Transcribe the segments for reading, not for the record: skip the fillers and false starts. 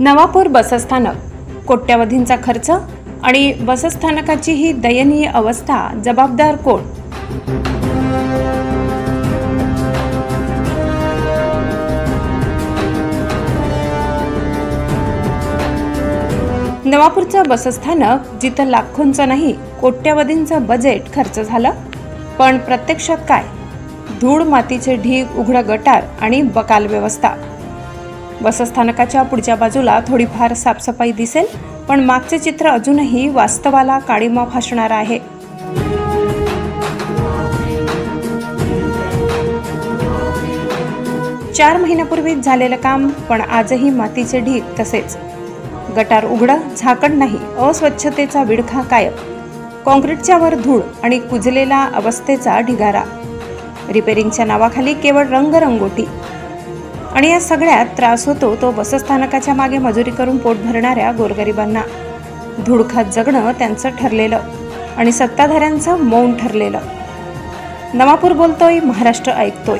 नवापूर बसस्थानक, कोट्यवधींचा खर्च आणि बसस्थानकाची ही दयनीय अवस्था, जबाबदार कोण? नवापूरचं बसस्थानक जिथं लाखोंचं नाही कोट्यवधींचं बजेट खर्च झालं, पण प्रत्यक्षात काय? धूळ, मातीचे ढीग, उघडा गटार आणि बकाल व्यवस्था. बसस्थानकाच्या पुढच्या बाजूला थोडीफार साफसफाई दिसेल, पण मागचे चित्र अजूनही वास्तवाला काळीमा फासणार आहे. चार महिन्यापूर्वीच झालेलं काम, पण आजही मातीचे ढीग तसेच. गटार उघडं, झाकण नाही, अस्वच्छतेचा विळखा कायम. कॉन्क्रीटच्या वर धूळ आणि कुजलेला अवस्थेचा ढिगारा. रिपेरिंगच्या नावाखाली केवळ रंगरंगोटी. आणि या सगळ्यात त्रास होतो तो बसस्थानकाच्या मागे मजुरी करून पोट भरणाऱ्या गोरगरिबांना. धूळखात जगणं त्यांचं ठरलेलं आणि सत्ताधाऱ्यांचं मौन ठरलेलं. नवापूर बोलतोय, महाराष्ट्र ऐकतोय.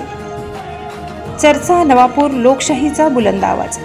चर्चा नवापूर, लोकशाहीचा बुलंद आवाज.